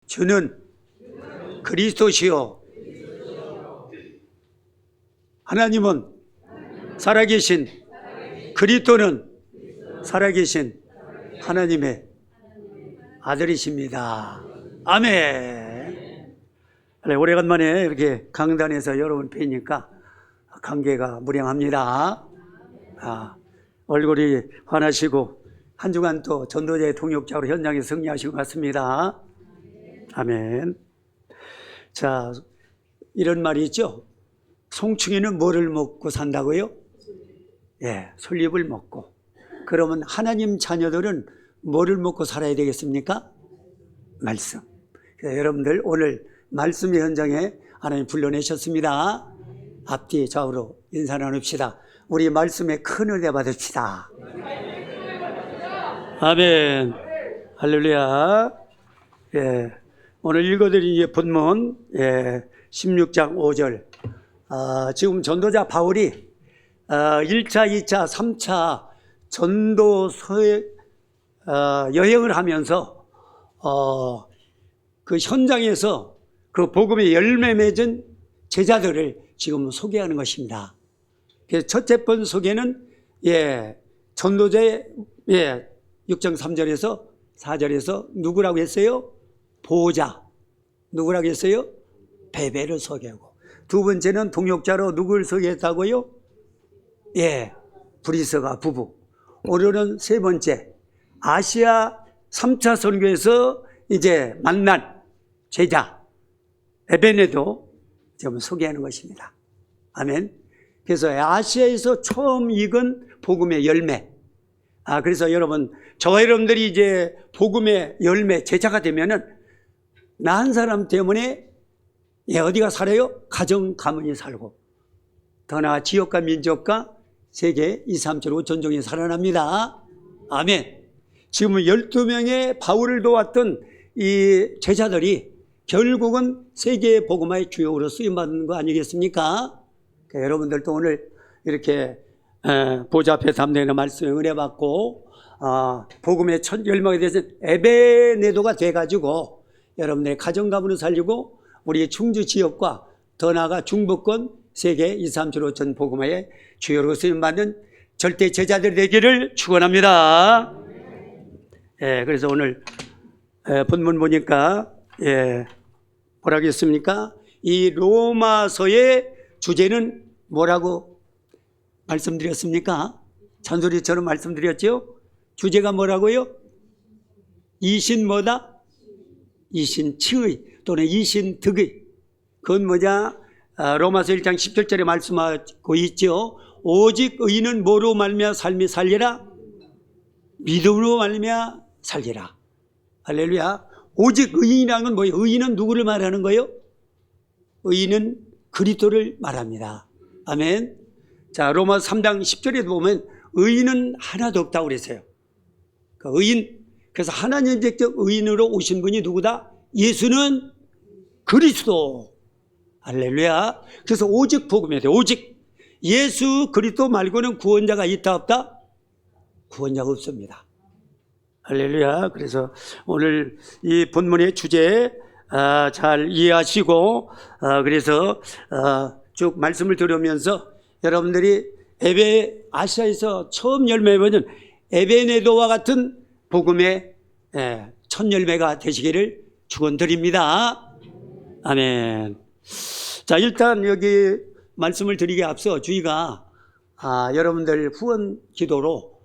주는 그리스도시요 하나님은 살아계신 그리스도는 살아계신 하나님의 아들이십니다. 아멘. 오래간만에 이렇게 강단에서 여러분 뵈니까 감개가 무량합니다. 얼굴이 환하시고 한 주간 또 전도자의 동역자로 현장에 승리하신 것 같습니다. 아멘. 자, 이런 말이 있죠. 송충이는 뭐를 먹고 산다고요? 예, 솔잎을 먹고. 그러면 하나님 자녀들은 뭐를 먹고 살아야 되겠습니까? 말씀. 여러분들 오늘 말씀의 현장에 하나님 불러내셨습니다. 앞뒤 좌우로 인사 나눕시다. 우리 말씀에 큰 은혜 받읍시다. 아멘. 할렐루야. 예, 오늘 읽어드린 본문 16장 5절. 지금 전도자 바울이 1차, 2차, 3차 전도서에 여행을 하면서 그 현장에서 그 복음의 열매 맺은 제자들을 지금 소개하는 것입니다. 그래서 첫째 번 소개는 전도자의 6장 3절에서 4절에서 누구라고 했어요? 보호자. 누구라고 했어요? 베베를 소개하고. 두 번째는 동역자로 누구를 소개했다고요? 브리스가 부부. 오늘은 세 번째, 아시아 3차 선교에서 이제 만난 제자 에베네도 지금 소개하는 것입니다. 아멘. 그래서 아시아에서 처음 익은 복음의 열매. 그래서 여러분, 저와 여러분들이 이제 복음의 열매 제자가 되면은 나 한 사람 때문에 어디가 살아요? 가정, 가문이 살고 더 나아 지역과 민족과 세계 2, 3, 7, 5천종이 살아납니다. 아멘. 지금은 12명의 바울을 도왔던 이 제자들이 결국은 세계의 복음화의 주역으로 쓰임받는 거 아니겠습니까? 그러니까 여러분들도 오늘 이렇게 보좌 앞에 담대는 말씀에 은혜 받고 복음의 첫 열망에 대해서 에베네도가 돼가지고 여러분들의 가정 가문을 살리고 우리 충주 지역과 더 나아가 중부권 세계 2, 3, 7, 5천 복음화의 주요로 쓰임받는 절대 제자들 되기를 축원합니다. 그래서 오늘 본문 보니까 뭐라고 했습니까? 이 로마서의 주제는 뭐라고 말씀드렸습니까? 잔소리처럼 말씀드렸죠? 주제가 뭐라고요? 이신 뭐다? 이신치의 또는 이신득의. 그건 뭐냐? 로마서 1장 17절에 말씀하고 있죠. 오직 의인은 뭐로 말미암아 삶이 살리라? 믿음으로 말미암아 살리라. 할렐루야. 오직 의인이라는 건 뭐예요? 의인은 누구를 말하는 거예요? 의인은 그리스도를 말합니다. 아멘. 자, 로마서 3장 10절에 보면 의인은 하나도 없다고 그랬어요. 그 의인, 그래서 하나님 직접 의인으로 오신 분이 누구다? 예수는 그리스도. 할렐루야. 그래서 오직 복음이야 돼. 오직 예수 그리스도 말고는 구원자가 있다 없다? 구원자가 없습니다. 할렐루야. 그래서 오늘 이 본문의 주제 잘 이해하시고 그래서 쭉 말씀을 들으면서 여러분들이 아시아에서 처음 열매 맺은 에베네도와 같은 복음의 첫 열매가 되시기를 축원드립니다. 아멘. 자, 일단 여기 말씀을 드리기에 앞서 저희가 여러분들 후원 기도로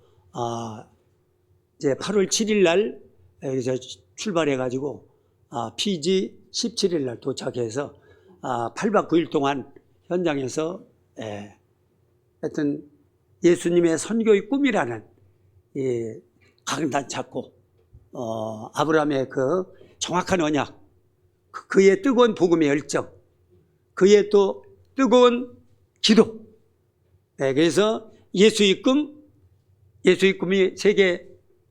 이제 8월 7일 날 여기서 출발해 가지고 피지 17일 날 도착해서 8박 9일 동안 현장에서 하여튼 예수님의 선교의 꿈이라는 이 강단 찾고 아브라함의 그 정확한 언약, 그의 뜨거운 복음의 열정, 그의 또 뜨거운 기도. 그래서 예수의 꿈이 세계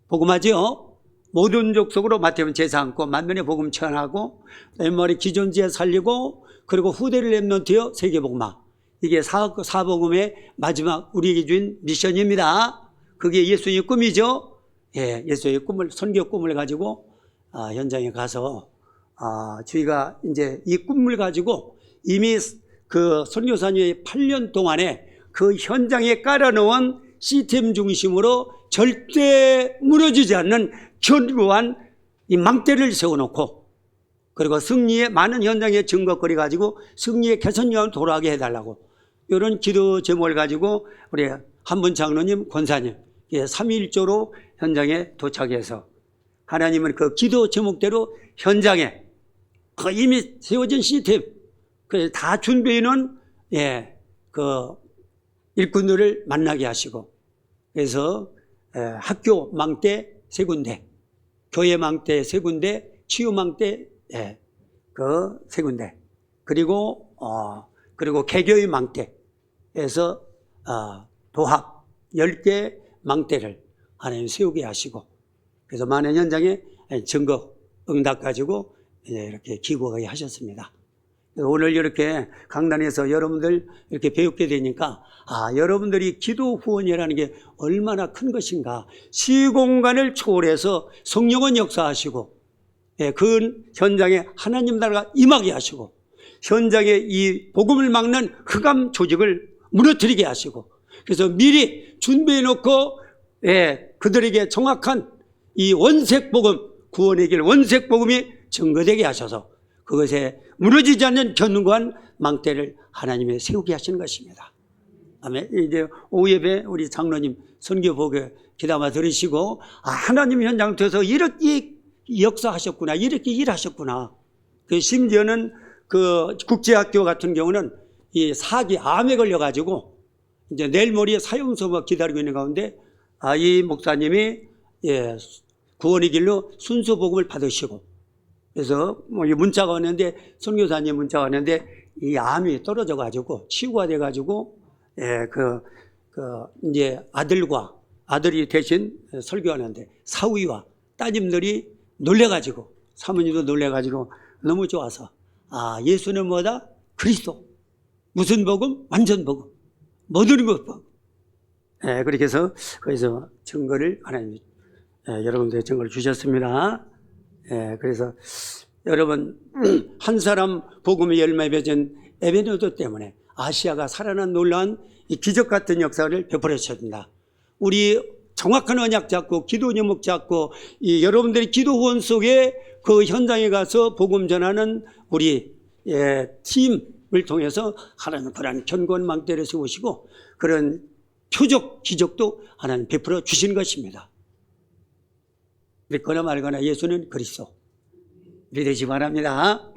복음화죠. 모든 족속으로 마태복음 제사 안고 만민의 복음 전하고 왼머리 기존지에 살리고 그리고 후대를 렘넌트여 세계 복음화. 이게 사복음의 마지막 우리에게 준 미션입니다. 그게 예수의 꿈이죠. 예수의 꿈을, 선교 꿈을 가지고 현장에 가서 저희가 이제 이 꿈을 가지고 이미 그 선교사님이 8년 동안에 그 현장에 깔아놓은 시스템 중심으로 절대 무너지지 않는 견고한 이 망대를 세워놓고, 그리고 승리의 많은 현장에 증거거리 가지고 승리의 개선령을 돌아가게 해달라고, 이런 기도 제목을 가지고 우리 한분 장로님, 권사님 3.1조로 현장에 도착해서 하나님은 그 기도 제목대로 현장에 그 이미 세워진 시스템 다 준비해놓은 그 일꾼들을 만나게 하시고, 그래서 학교 망대 3군데, 교회 망대 3군데, 치유 망대 그 3군데, 그리고 개교의 망대에서 도합 10개 망대를 하나님 세우게 하시고, 그래서 많은 현장에 증거 응답 가지고 이렇게 기고하게 하셨습니다. 오늘 이렇게 강단에서 여러분들 이렇게 배우게 되니까 여러분들이 기도 후원이라는 게 얼마나 큰 것인가. 시공간을 초월해서 성령은 역사하시고, 그 현장에 하나님 나라가 임하게 하시고, 현장에 이 복음을 막는 흑암 조직을 무너뜨리게 하시고, 그래서 미리 준비해 놓고 그들에게 정확한 이 원색 복음, 구원의 길 원색 복음이 증거되게 하셔서 그것에 무너지지 않는 견고한 망대를 하나님이 세우게 하시는 것입니다. 아멘. 이제 오후 예배 우리 장로님 선교 보고 기담아 들으시고, 하나님 현장 통해서 이렇게 역사하셨구나, 이렇게 일하셨구나. 그 심지어는 그 국제학교 같은 경우는 이 사기 암에 걸려가지고 이제 내일 모레 사형수가 기다리고 있는 가운데 이 목사님이 구원의 길로 순수 복음을 받으시고, 그래서 뭐 문자가 왔는데, 선교사님 문자가 왔는데 이 암이 떨어져 가지고 치유가 돼 가지고 이제 아들이 대신 설교하는데 사위와 따님들이 놀래 가지고, 사모님도 놀래 가지고 너무 좋아서 예수는 뭐다? 그리스도. 무슨 복음? 완전 복음. 모든 것 복음. 그렇게 해서 거기서 증거를 하나님이 여러분들의 증거를 주셨습니다. 그래서 여러분 한 사람 복음의 열매에 맺은 에베네도 때문에 아시아가 살아난 놀라운 이 기적 같은 역사를 베풀어 주셨습니다. 우리 정확한 언약 잡고 기도 제목 잡고 이 여러분들이 기도 후원 속에 그 현장에 가서 복음 전하는 우리 팀을 통해서 하나님 그런 견고한 망대를 세우시고, 그런 표적 기적도 하나님 베풀어 주신 것입니다. 믿거나 말거나 예수는 그리스도 믿으시 바랍니다.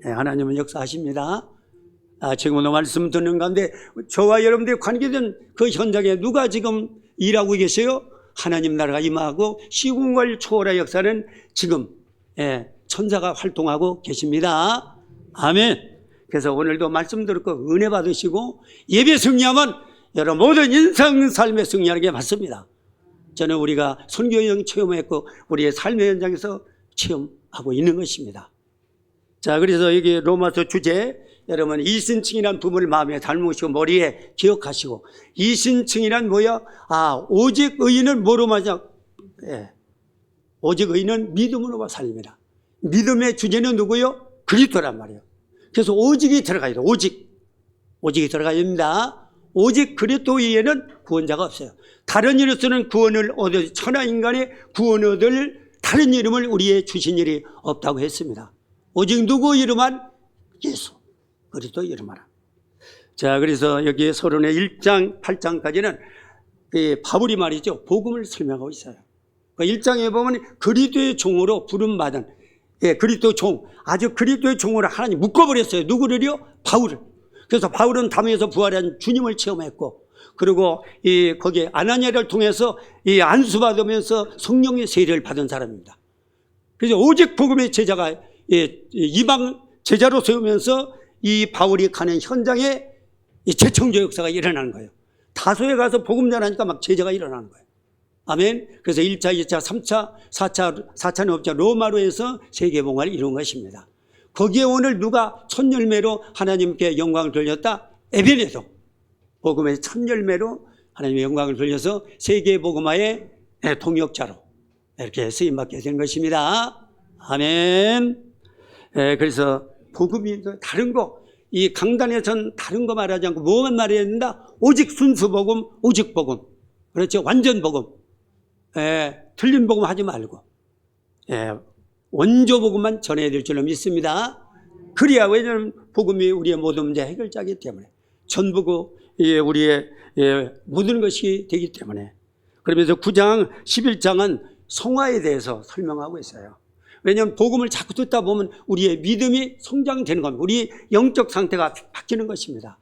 하나님은 역사하십니다. 지금 오늘 말씀 듣는 가운데 저와 여러분들이 관계된 그 현장에 누가 지금 일하고 계세요? 하나님 나라가 임하고 시공간을 초월한 역사는 지금 천사가 활동하고 계십니다. 아멘. 그래서 오늘도 말씀 듣고 은혜 받으시고 예배 승리하면 여러분 모든 인생 삶의 승리하는 게 맞습니다. 저는 우리가 선교여행 체험했고 우리의 삶의 현장에서 체험하고 있는 것입니다. 자, 그래서 여기 로마서 주제, 여러분 이신층이라는 부분을 마음에 담으시고 머리에 기억하시고, 이신층이란 뭐야? 오직 의인은 뭐로 맞아? 오직 의인은 믿음으로 살립니다. 믿음의 주제는 누구요? 그리스도란 말이에요. 그래서 오직이 들어가야 돼요. 오직이 들어가야 됩니다. 오직 그리스도 이에는 구원자가 없어요. 다른 이로서는 구원을 얻을, 천하 인간의 구원을 얻을 다른 이름을 우리의 주신 일이 없다고 했습니다. 오직 누구 이름만? 예수 그리스도 이름하라. 자, 그래서 여기 서론의 1장 8장까지는 바울이 말이죠, 복음을 설명하고 있어요. 1장에 보면 그리스도의 종으로 부름받은 그리스도 종, 아주 그리스도의 종으로 하나님 묶어버렸어요. 누구를요? 바울을. 그래서 바울은 담에서 부활한 주님을 체험했고, 그리고 거기에 아나니아를 통해서 안수받으면서 성령의 세례를 받은 사람입니다. 그래서 오직 복음의 제자가 이방 제자로 세우면서 이 바울이 가는 현장에 재청조 역사가 일어나는 거예요. 다소에 가서 복음 전하니까 막 제자가 일어나는 거예요. 아멘. 그래서 1차, 2차, 3차, 4차는 없죠. 로마로 해서 세계복음을 이룬 것입니다. 거기에 오늘 누가 첫 열매로 하나님께 영광을 돌렸다? 에베네도. 복음의 첫 열매로 하나님의 영광을 돌려서 세계복음화의 통역자로 이렇게 쓰임받게 된 것입니다. 아멘. 그래서 복음이 다른 거, 이 강단에서는 다른 거 말하지 않고 뭐만 말해야 된다? 오직 순수 복음, 오직 복음. 그렇죠. 완전 복음. 틀린 복음 하지 말고 원조 복음만 전해야 될 줄로 믿습니다. 그래야, 왜냐하면 복음이 우리의 모든 문제 해결자이기 때문에, 전부고 우리의 모든 것이 되기 때문에. 그러면서 9장 11장은 성화에 대해서 설명하고 있어요. 왜냐하면 복음을 자꾸 듣다 보면 우리의 믿음이 성장되는 겁니다. 우리 영적 상태가 바뀌는 것입니다.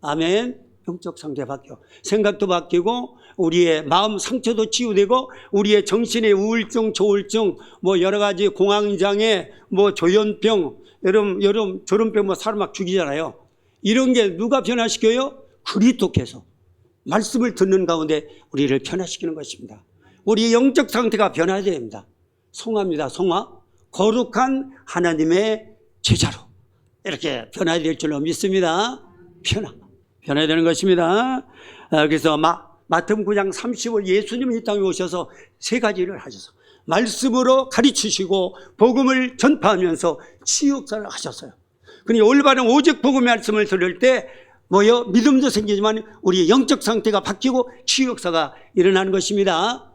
아멘. 영적 상태가 바뀌어, 생각도 바뀌고 우리의 마음 상처도 치유되고 우리의 정신의 우울증, 조울증, 뭐 여러 가지 공황장애, 뭐 조현병, 여름 조현병, 뭐 사람 막 죽이잖아요. 이런 게 누가 변화시켜요? 그리스도께서 말씀을 듣는 가운데 우리를 변화시키는 것입니다. 우리 영적 상태가 변화해야 됩니다. 성화입니다. 성화. 거룩한 하나님의 제자로 이렇게 변화해야 될 줄로 믿습니다. 변화해야 되는 것입니다. 그래서 마태복음 9장 30절, 예수님이 이 땅에 오셔서 세 가지 일을 하셔서 말씀으로 가르치시고 복음을 전파하면서 치유역사를 하셨어요. 그러니 올바른 오직 복음의 말씀을 들을 때 믿음도 생기지만 우리의 영적 상태가 바뀌고 치유역사가 일어나는 것입니다.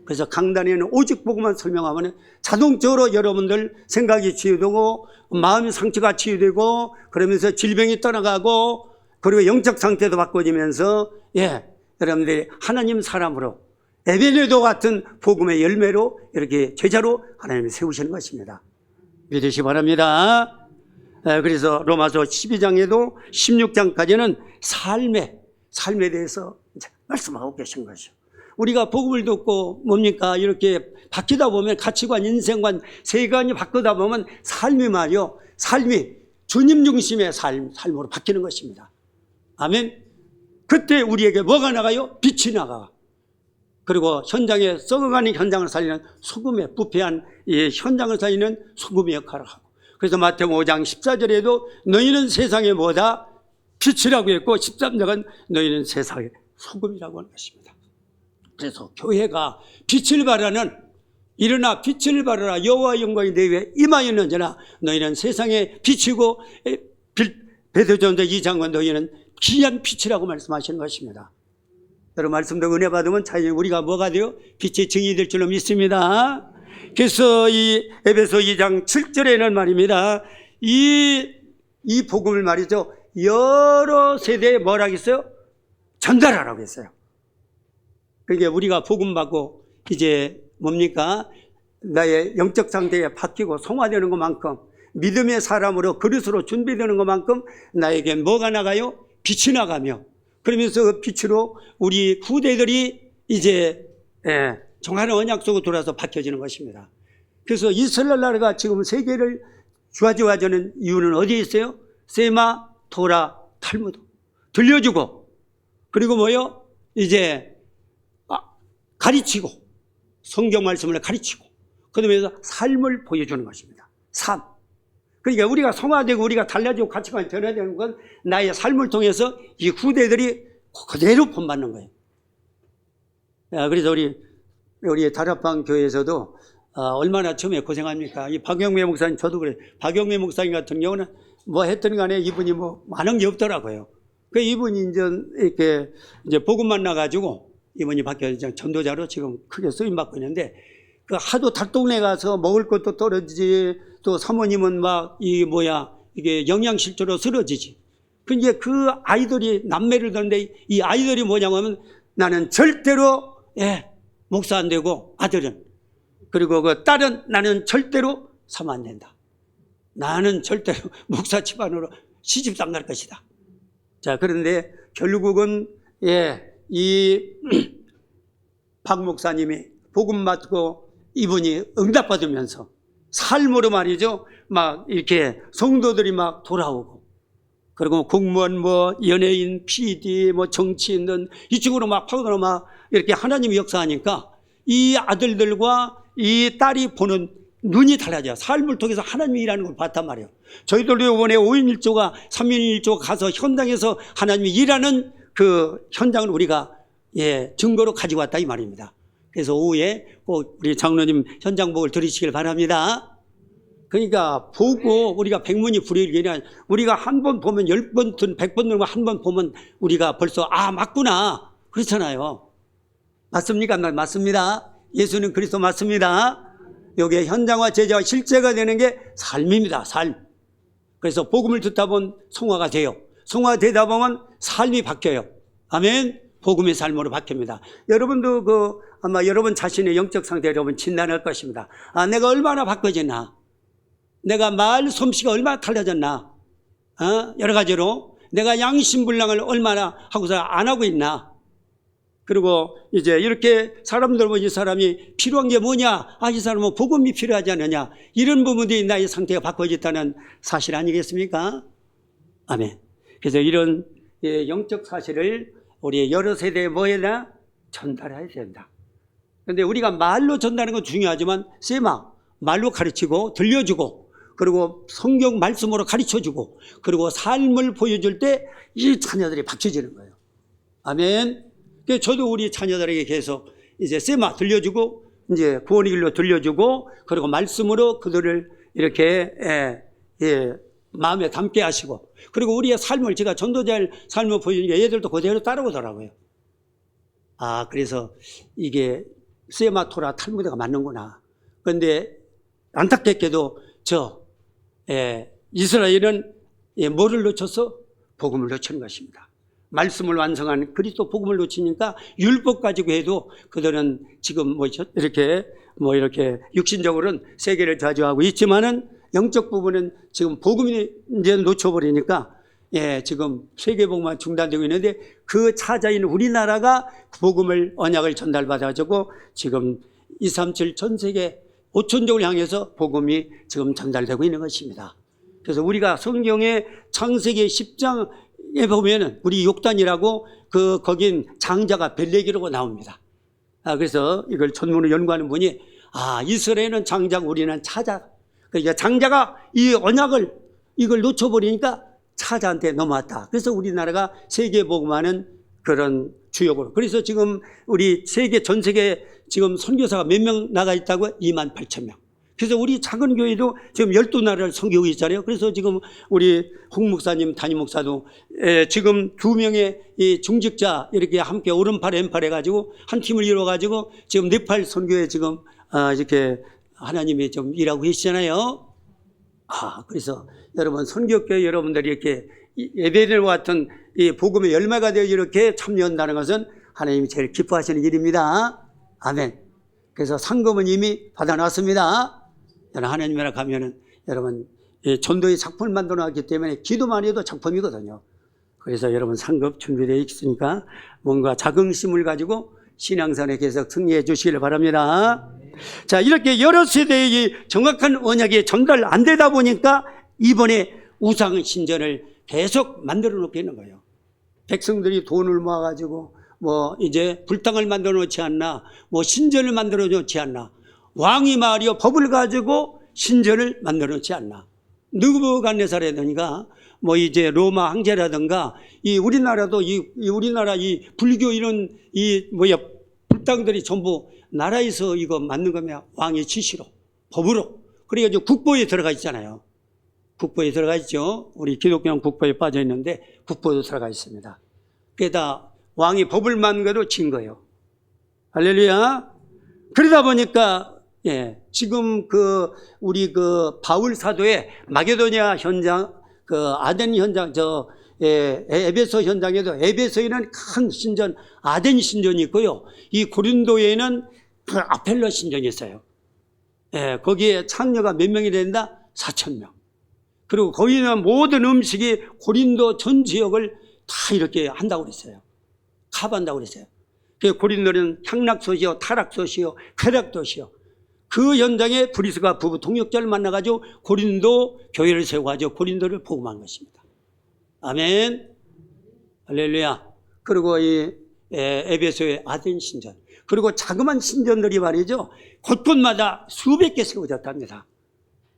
그래서 강단에는 오직 복음만 설명하면 자동적으로 여러분들 생각이 치유되고 마음의 상처가 치유되고 그러면서 질병이 떠나가고 그리고 영적 상태도 바꿔지면서 여러분들이 하나님 사람으로 에베네도 같은 복음의 열매로 이렇게 제자로 하나님이 세우시는 것입니다. 믿으시기 바랍니다. 그래서 로마서 12장에도 16장까지는 삶에 대해서 말씀하고 계신 것이죠. 우리가 복음을 듣고 뭡니까? 이렇게 바뀌다 보면 가치관, 인생관, 세계관이 바뀌다 보면 삶이 주님 중심의 삶으로 바뀌는 것입니다. 아멘. 그때 우리에게 뭐가 나가요? 빛이 나가. 그리고 현장에 썩어가는 현장을 살리는 소금의 부패한 이 현장을 살리는 소금의 역할을 하고. 그래서 마태복음 5장 14절에도 너희는 세상의 뭐다? 빛이라고 했고 13절은 너희는 세상의 소금이라고 하는 것입니다. 그래서 교회가 빛을 발하는, 일어나 빛을 발하라, 여호와 영광이 내 위에 임하였는지라 너희는 세상의 빛이고, 베드로전서 2장은 너희는 귀한 빛이라고 말씀하시는 것입니다. 여러분 말씀도 은혜 받으면 자연히 우리가 뭐가 돼요? 빛의 증인이 될 줄로 믿습니다. 그래서 이 에베소 2장 7절에는 말입니다. 이 복음을 말이죠, 여러 세대에 뭐라고 했어요? 전달하라고 했어요. 그러니까 우리가 복음 받고 이제 뭡니까? 나의 영적 상태에 바뀌고 성화되는 것만큼, 믿음의 사람으로 그릇으로 준비되는 것만큼 나에게 뭐가 나가요? 빛이 나가며, 그러면서 그 빛으로 우리 후대들이 이제 정하는 언약 속으로 돌아서 바뀌어지는 것입니다. 그래서 이스라엘 나라가 지금 세계를 주화지화하는 이유는 어디에 있어요? 세마, 토라, 탈무드 들려주고, 그리고 뭐요? 이제 가르치고, 성경 말씀을 가르치고, 그러면서 삶을 보여주는 것입니다. 삶. 그러니까 우리가 성화되고 우리가 달라지고 가치관이 변화되는 건 나의 삶을 통해서 이 후대들이 그대로 본받는 거예요. 그래서 우리 다락방 교회에서도 얼마나 처음에 고생합니까? 이 박영매 목사님, 저도 그래요. 박영매 목사님 같은 경우는 뭐 했든 간에 이분이 뭐 많은 게 없더라고요. 그 이분이 이렇게 복음 만나가지고 이분이 바뀌어서 전도자로 지금 크게 쓰임받고 있는데, 그 하도 달동네 가서 먹을 것도 떨어지지, 또 사모님은 이게 영양실조로 쓰러지지. 근데 그 아이들이 남매를 두는데 이 아이들이 뭐냐고 하면 나는 절대로 목사 안 되고, 아들은, 그리고 그 딸은 나는 절대로 사면 안 된다. 나는 절대로 목사 집안으로 시집도 안 갈 것이다. 자, 그런데 결국은 이 박 목사님이 복음 받고 이분이 응답받으면서 삶으로 말이죠, 막 이렇게 성도들이 막 돌아오고, 그리고 공무원, 연예인, PD, 정치인들 이쪽으로 막 파고들어 막 이렇게 하나님이 역사하니까 이 아들들과 이 딸이 보는 눈이 달라져요. 삶을 통해서 하나님이 일하는 걸 봤단 말이에요. 저희들도 이번에 5인 1조가 3인 1조가 가서 현장에서 하나님이 일하는 그 현장을 우리가 증거로 가지고 왔다 이 말입니다. 그래서 오후에 꼭 우리 장로님 현장 보고를 들으시길 바랍니다. 그러니까 보고 우리가 백문이 불여일견이 우리가 한 번 보면 10번든 100번 넘고 한 번 보면 우리가 벌써 맞구나 그렇잖아요. 맞습니까? 맞습니다. 예수는 그리스도 맞습니다. 여기에 현장화 제자와 실제가 되는 게 삶입니다. 삶. 그래서 복음을 듣다 보면 성화가 돼요. 성화가 되다 보면 삶이 바뀌어요. 아멘. 복음의 삶으로 바뀝니다. 여러분도 아마 여러분 자신의 영적 상태 여러분 진단할 것입니다. 내가 얼마나 바꿔졌나? 내가 말 솜씨가 얼마나 달라졌나? 여러 가지로 내가 양심불량을 얼마나 하고서 안 하고 있나? 그리고 이제 이렇게 사람들 보면 이 사람이 필요한 게 뭐냐? 이 사람은 복음이 필요하지 않느냐? 이런 부분들이 나의 상태가 바꿔졌다는 사실 아니겠습니까? 아멘. 그래서 이런 영적 사실을 우리 여러 세대에 뭐해야 전달해야 된다. 그런데 우리가 말로 전달하는 건 중요하지만 말로 가르치고 들려주고 그리고 성경 말씀으로 가르쳐주고 그리고 삶을 보여줄 때 이 자녀들이 바뀌어지는 거예요. 아멘. 저도 우리 자녀들에게 계속 이제 들려주고 이제 구원의 길로 들려주고 그리고 말씀으로 그들을 이렇게 마음에 담게 하시고 그리고 우리의 삶을 제가 전도자의 삶을 보여주니까 얘들도 그대로 따라오더라고요. 그래서 이게 세마 토라 탈무드가 맞는구나. 그런데 안타깝게도 이스라엘은 뭐를 놓쳐서 복음을 놓치는 것입니다. 말씀을 완성한 그리스도 복음을 놓치니까 율법 가지고 해도 그들은 지금 이렇게 육신적으로는 세계를 좌지하고 있지만은 영적 부분은 지금 복음이 이제 놓쳐버리니까 지금 세계복음만 중단되고 있는데 그 차자인 우리나라가 복음을 언약을 전달받아가지고 지금 237 전 세계 5천족을 향해서 복음이 지금 전달되고 있는 것입니다. 그래서 우리가 성경의 창세기 10장에 보면은 우리 욕단이라고 거긴 장자가 벨레기라고 나옵니다. 그래서 이걸 전문으로 연구하는 분이 이스라엘은 장자고 우리는 차자. 그러니까 장자가 이 언약을 이걸 놓쳐버리니까 차자한테 넘어왔다. 그래서 우리나라가 세계 복음하는 그런 주역으로. 그래서 지금 우리 전 세계 지금 선교사가 몇 명 나가 있다고? 28,000명. 그래서 우리 작은 교회도 지금 12나라를 선교하고 있잖아요. 그래서 지금 우리 홍 목사님, 담임 목사도 지금 2명의 이 중직자 이렇게 함께 오른팔 왼팔 해가지고 한 팀을 이루어가지고 지금 네팔 선교에 지금 이렇게 하나님이 좀 일하고 계시잖아요. 그래서 여러분 선교교회 여러분들이 이렇게 예배들과 같은 이 복음의 열매가 되어 이렇게 참여한다는 것은 하나님이 제일 기뻐하시는 일입니다. 아멘. 그래서 상금은 이미 받아놨습니다. 하나님 나라 가면은 여러분 전도의 작품을 만들어 놨기 때문에 기도만 해도 작품이거든요. 그래서 여러분 상급 준비되어 있으니까 뭔가 자긍심을 가지고 신앙생활에 계속 승리해 주시길 바랍니다. 자, 이렇게 여러 세대의 정확한 언약이 전달 안 되다 보니까 이번에 우상 신전을 계속 만들어 놓게 있는 거예요. 백성들이 돈을 모아가지고 이제 불당을 만들어 놓지 않나, 신전을 만들어 놓지 않나, 왕이 말이요 법을 가지고 신전을 만들어 놓지 않나. 느부갓네살이라든가 이제 로마 황제라든가 우리나라도 우리나라 불교 이런 불당들이 전부 나라에서 이거 만든 거면 왕의 지시로 법으로. 그래가지고 국보에 들어가 있잖아요. 국보에 들어가 있죠. 우리 기독교는 국보에 빠져 있는데 국보도 들어가 있습니다. 그게다 왕이 법을 만든 거로 진 거예요. 할렐루야. 그러다 보니까 지금 우리 바울 사도의 마게도니아 현장, 아덴 현장, 에베소 현장에도 에베소에는 큰 신전, 아덴 신전이 있고요. 이 고린도에는 아펠러 신전이 있어요. 거기에 창녀가 몇 명이 된다? 4,000명. 그리고 거기는 모든 음식이 고린도 전 지역을 다 이렇게 한다고 그랬어요. 커버한다고 그랬어요. 고린도는 향락도시요, 타락도시요, 쾌락도시요. 그 현장에 브리스가 부부 동역자를 만나가지고 고린도 교회를 세워가지고 고린도를 복음한 것입니다. 아멘. 할렐루야. 그리고 이 에베소의 아덴 신전. 그리고 자그마한 신전들이 말이죠. 곳곳마다 수백 개 세워졌답니다.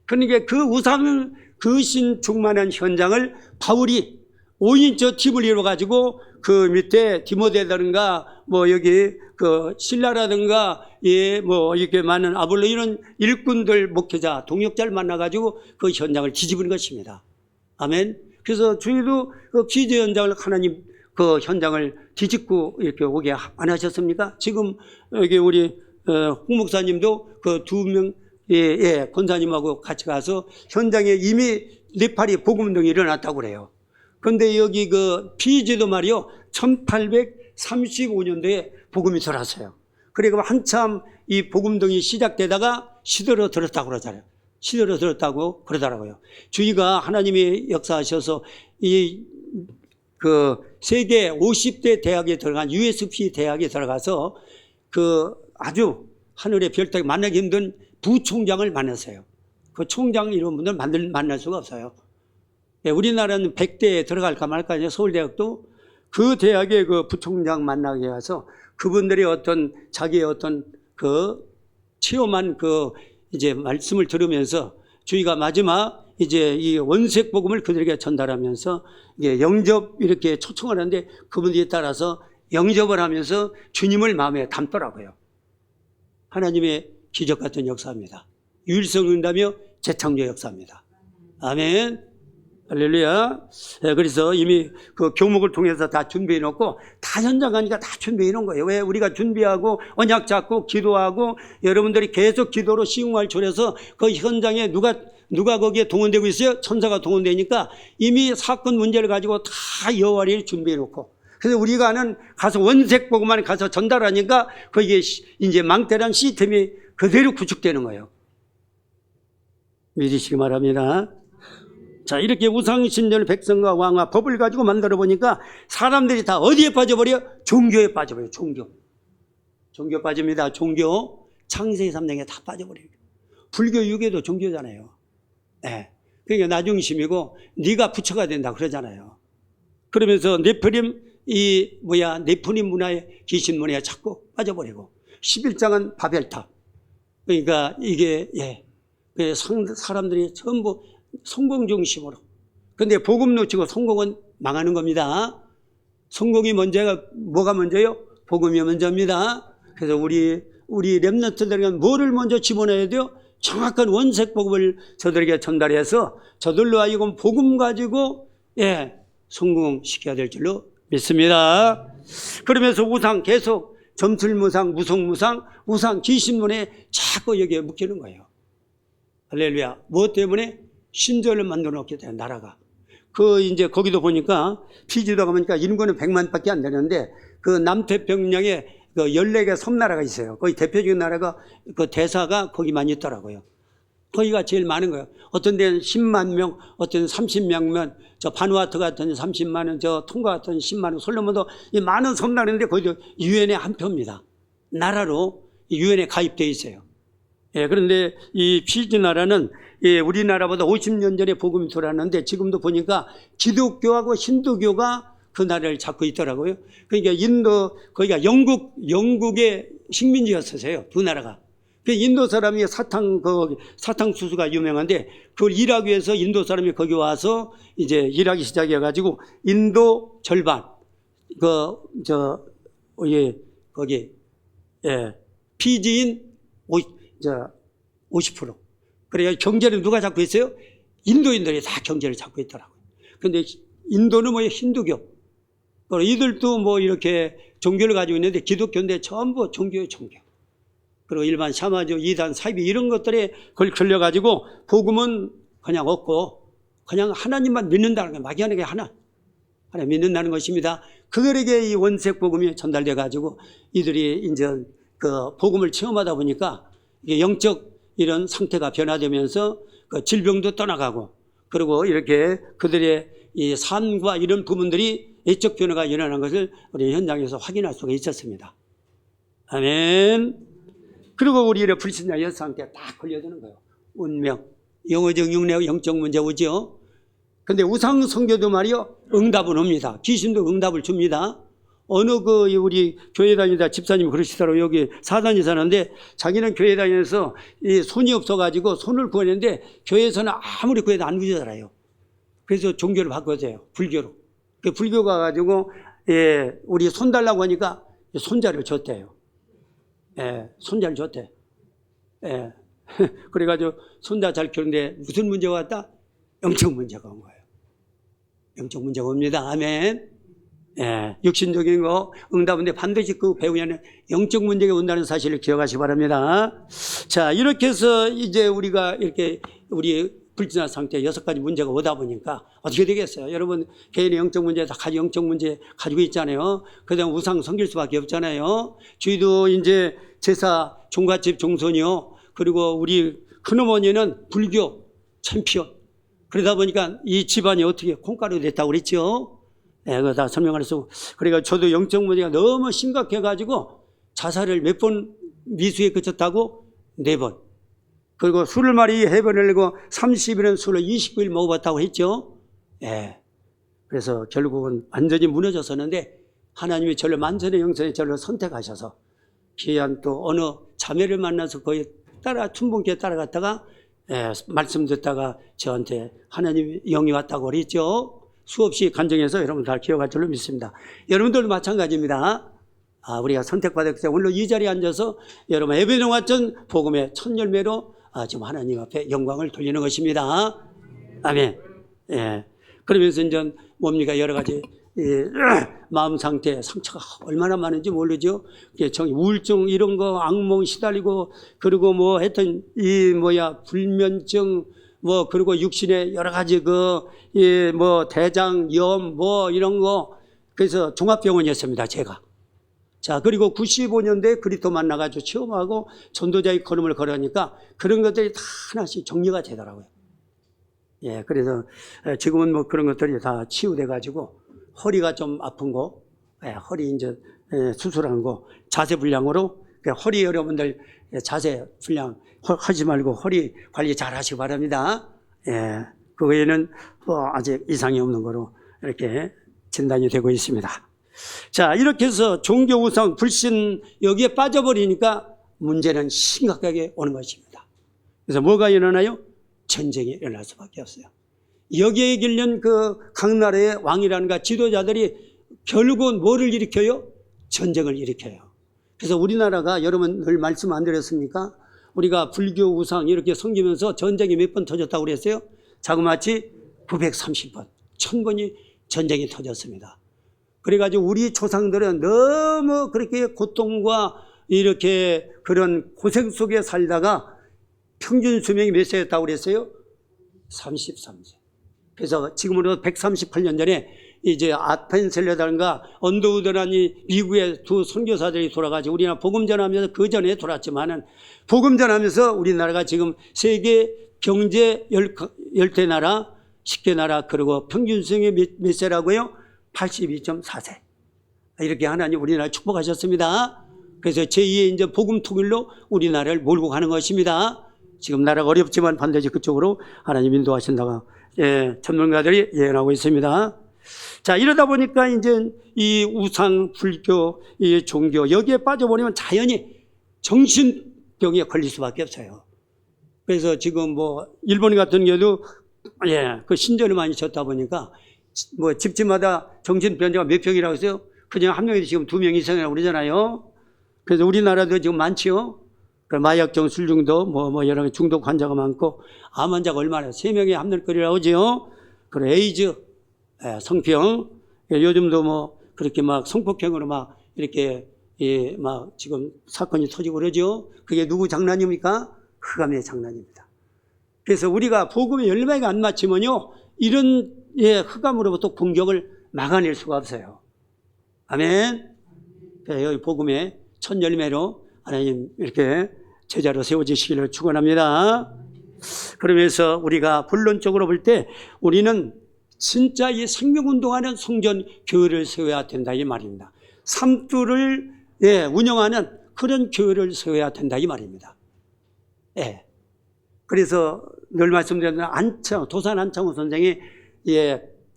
그러니까 그 우상, 그 신 충만한 현장을 바울이 5인조 팀을 이루어가지고 그 밑에 디모데라든가 뭐 여기 그 신라라든가 예 뭐 이렇게 많은 아볼로 이런 일꾼들 목회자 동역자를 만나가지고 그 현장을 뒤집은 것입니다. 아멘. 그래서 저희도 그 기도 현장을 하나님 그 현장을 뒤집고 이렇게 오게 안 하셨습니까? 지금 여기 우리 홍 목사님도 그 2명 권사님하고 같이 가서 현장에 이미 네팔이 복음운동이 일어났다고 그래요. 그런데 여기 그 피지도 말이요 1835년도에 복음이 들어왔어요. 그리고 한참 이 복음운동이 시작되다가 시들어들었다고 그러잖아요. 시들어들었다고 그러더라고요. 주의가 하나님이 역사하셔서 이 그 세계 50대 대학에 들어간 USP 대학에 들어가서 그 아주 하늘의 별따기 만나기 힘든 부총장을 만났어요. 그 총장 이런 분들 만날 수가 없어요. 우리나라는 100대에 들어갈까 말까 해서 서울대학도 그 대학의 그 부총장 만나게 해서 그분들이 어떤 자기의 어떤 그 체험한 그 이제 말씀을 들으면서 저희가 마지막 이제 이 원색 복음을 그들에게 전달하면서 이게 영접 이렇게 초청을 하는데 그분들에 따라서 영접을 하면서 주님을 마음에 담더라고요. 하나님의 기적 같은 역사입니다. 유일성 응답이며 재창조 역사입니다. 아멘. 할렐루야. 그래서 이미 그 교목을 통해서 다 준비해 놓고 다 현장 가니까 다 준비해 놓은 거예요. 왜? 우리가 준비하고 언약 잡고 기도하고 여러분들이 계속 기도로 시흥을 졸여서 그 현장에 누가 거기에 동원되고 있어요? 천사가 동원되니까 이미 사건 문제를 가지고 다 여와리를 준비해 놓고 그래서 우리가 하는 가서 원색 복음만 가서 전달하니까 거기에 이제 망태란 시스템이 그대로 구축되는 거예요. 믿으시기 바랍니다. 자, 이렇게 우상신전 백성과 왕과 법을 가지고 만들어 보니까 사람들이 다 어디에 빠져버려? 종교에 빠져버려요. 종교 빠집니다. 종교. 창세기 3장에 다 빠져버려요. 불교 유교도 종교잖아요. 네. 그러니까 나중심이고 네가 부처가 된다 그러잖아요. 그러면서 네프림 네프림 문화에 귀신 문화에 자꾸 빠져버리고 11장은 바벨탑. 그러니까 이게 사람들이 전부 성공 중심으로. 근데 복음 놓치고 성공은 망하는 겁니다. 성공이 먼저가 뭐가 먼저요? 복음이 먼저입니다. 그래서 우리 렘넌트들에게 뭐를 먼저 집어넣어야 돼요? 정확한 원색 복음을 저들에게 전달해서 저들로 하여금 복음 가지고 성공시켜야 될 줄로 믿습니다. 그러면서 우상 계속 점술무상, 무속무상, 우상 귀신문에 자꾸 여기에 묶이는 거예요. 할렐루야. 무엇 때문에? 신전을 만들어 놓게 돼요, 나라가. 이제 거기도 보니까 피지도 가보니까 인구는 100만밖에 안 되는데 그 남태평양에 그 14개 섬나라가 있어요. 거기 대표적인 나라가 그 대사가 거기만 있더라고요. 거기가 제일 많은 거예요. 어떤 데는 10만 명, 어떤 데는 30명, 저 바누아투 같은 30만 원, 저 통가 같은 10만 원, 솔로몬도 이 많은 섬나라인데 거기도 유엔의 한 표입니다. 나라로 유엔에 가입되어 있어요. 그런데 이 피지 나라는 우리나라보다 50년 전에 복음이 들어왔는데 지금도 보니까 기독교하고 힌두교가 그 나라를 잡고 있더라고요. 그러니까 거기가 영국의 식민지였어요. 두 나라가. 그 인도 사람이 사탕수수가 유명한데 그걸 일하기 위해서 인도 사람이 거기 와서 이제 일하기 시작해가지고 인도 절반, 피지인 50%. 그래야 경제를 누가 잡고 있어요? 인도인들이 다 경제를 잡고 있더라고요. 그런데 인도는 힌두교. 이들도 이렇게 종교를 가지고 있는데 기독교인데 전부 종교예요, 종교. 그리고 일반 샤마주, 이단, 사이비 이런 것들에 걸려가지고 복음은 그냥 없고 그냥 하나님만 믿는다는 거예요. 막연하게 하나님 믿는다는 것입니다. 그들에게 이 원색 복음이 전달돼가지고 이들이 이제 그 복음을 체험하다 보니까 이게 영적 이런 상태가 변화되면서 그 질병도 떠나가고 그리고 이렇게 그들의 이 삶과 이런 부분들이 예적 변화가 일어난 것을 우리 현장에서 확인할 수가 있었습니다. 아멘. 그리고 우리 불신자 여성한테 딱 걸려드는 거예요. 운명, 영어적 영적 문제 오죠. 근데 우상 선교도 말이요 응답은 옵니다. 귀신도 응답을 줍니다. 어느 우리 교회 다니다 집사님이 그러시더라고요. 여기 사단이 사는데 자기는 교회 다니면서 이 손이 없어가지고 손을 구했는데 교회에서는 아무리 구해도 안 구해달아요. 그래서 종교를 바꿔줘요. 불교로. 그 불교가 가지고 우리 손 달라고 하니까 손자를 줬대요. 손자를 줬대. 그래가지고 손자 잘 키우는데 무슨 문제가 왔다? 영적 문제가 온 거예요. 영적 문제가 옵니다. 아멘. 육신적인 거 응답인데 반드시 그 배우냐는 영적 문제가 온다는 사실을 기억하시기 바랍니다. 자, 이렇게 해서 이제 우리가 이렇게 우리 불진한 상태에 6가지 문제가 오다 보니까 어떻게 되겠어요? 여러분 개인의 영적 문제 다 영적 문제 가지고 있잖아요. 그다음 우상 섬길 수밖에 없잖아요. 저희도 이제 제사 종갓집 종손이요. 그리고 우리 큰어머니는 불교 챔피언. 그러다 보니까 이 집안이 어떻게 콩가루 됐다고 그랬죠. 그거 다 설명을 했어. 그러니까 저도 영적 문제가 너무 심각해가지고 자살을 몇 번 미수에 그쳤다고 4번. 그리고 술을 말이 해변을 내고 30일은 술을 29일 먹어봤다고 했죠. 그래서 결국은 완전히 무너졌었는데 하나님이 저를 만전의 영성에 저를 선택하셔서 귀한 또 어느 자매를 만나서 거의 춘봉교에 따라갔다가 말씀 듣다가 저한테 하나님 영이 왔다고 그랬죠. 수없이 간증해서 여러분 다 기억할 줄로 믿습니다. 여러분들도 마찬가지입니다. 우리가 선택받았기 때문에 오늘 이 자리에 앉아서 여러분 에베는 왔전 복음의 첫 열매로 지금 하나님 앞에 영광을 돌리는 것입니다. 아멘. 그러면서 이제 뭡니까 여러 가지 마음 상태 상처가 얼마나 많은지 모르죠. 우울증 이런 거 악몽 시달리고 그리고 뭐 하여튼 불면증 그리고 육신의 여러 가지 대장염 이런 거 그래서 종합병원이었습니다 제가. 자, 그리고 95년도에 그리스도 만나가지고 체험하고 전도자의 걸음을 걸으니까 그런 것들이 다 하나씩 정리가 되더라고요. 그래서 지금은 뭐 그런 것들이 다 치유돼가지고 허리가 좀 아픈 거, 허리 이제 수술한 거, 자세 불량으로 허리 여러분들 자세 불량 하지 말고 허리 관리 잘 하시기 바랍니다. 그 외에는 아직 이상이 없는 거로 이렇게 진단이 되고 있습니다. 자, 이렇게 해서 종교 우상 불신 여기에 빠져버리니까 문제는 심각하게 오는 것입니다. 그래서 뭐가 일어나요? 전쟁이 일어날 수밖에 없어요. 여기에 길른 각 나라의 왕이라는가 지도자들이 결국은 뭐를 일으켜요? 전쟁을 일으켜요. 그래서 우리나라가 여러분 늘 말씀 안 드렸습니까? 우리가 불교 우상 이렇게 섬기면서 전쟁이 몇 번 터졌다고 그랬어요? 자그마치 930번, 1000번이 전쟁이 터졌습니다. 그래가지고 우리 조상들은 너무 그렇게 고통과 이렇게 그런 고생 속에 살다가 평균 수명이 몇 세였다고 그랬어요? 33세. 그래서 지금으로 138년 전에 이제 아펜셀러단과 언더우드라니 미국의 두 선교사들이 돌아가지고 우리나라 복음 전하면서 그 전에 돌았지만은 복음 전하면서 우리나라가 지금 세계 경제 10대 나라, 10개 나라 그리고 평균 수명이 몇 세라고요? 82.4세. 이렇게 하나님 우리나라 축복하셨습니다. 그래서 제2의 이제 복음 통일로 우리나라를 몰고 가는 것입니다. 지금 나라가 어렵지만 반드시 그쪽으로 하나님 인도하신다가 전문가들이 예언하고 있습니다. 자, 이러다 보니까 이제 이 우상, 불교, 이 종교 여기에 빠져버리면 자연히 정신병에 걸릴 수밖에 없어요. 그래서 지금 일본 같은 경우도 그 신전을 많이 졌다 보니까 집집마다 정신병자가 몇 평이라고 했어요? 그냥 한 명이 지금 2명 이상이라고 그러잖아요. 그래서 우리나라도 지금 많지요. 마약증, 술중독, 여러 가지 중독 환자가 많고, 암 환자가 얼마나 3명이 함들거리라고 하죠. 그리고 에이즈, 성병, 요즘도 그렇게 성폭행으로 이렇게 지금 사건이 터지고 그러죠. 그게 누구 장난입니까? 흑암의 장난입니다. 그래서 우리가 복음의 열매가 안 맞히면요, 이런 흑암으로부터 공격을 막아낼 수가 없어요. 아멘. 여기 복음의 첫 열매로 하나님 이렇게 제자로 세워지시기를 축원합니다. 그러면서 우리가 본론적으로 볼 때 우리는 진짜 이 생명운동하는 성전 교회를 세워야 된다 이 말입니다. 삼두를 운영하는 그런 교회를 세워야 된다 이 말입니다. 그래서 늘 말씀드렸던 도산 안창호 선생이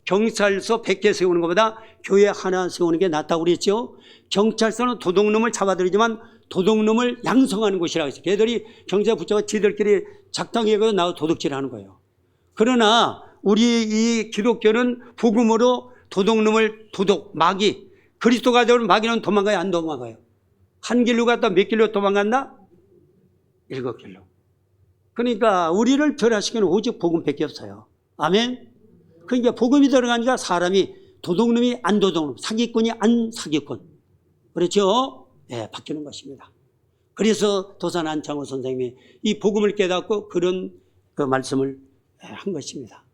경찰서 100개 세우는 것보다 교회 하나 세우는 게 낫다고 그랬죠. 경찰서는 도둑놈을 잡아들이지만 도둑놈을 양성하는 곳이라고 했어요. 걔들이 경찰 붙잡아 지들끼리 작당해서 나와 도둑질하는 거예요. 그러나 우리 이 기독교는 복음으로 마귀, 그리스도가 되면 마귀는 도망가요, 안 도망가요? 한 길로 갔다 몇 길로 도망갔나? 7길로. 그러니까 우리를 변화시키는 오직 복음밖에 없어요. 아멘? 그러니까 복음이 들어가니까 사람이 도둑놈이 안 도둑놈, 사기꾼이 안 사기꾼. 그렇죠? 네, 바뀌는 것입니다. 그래서 도산 안창호 선생님이 이 복음을 깨닫고 그런 그 말씀을 한 것입니다.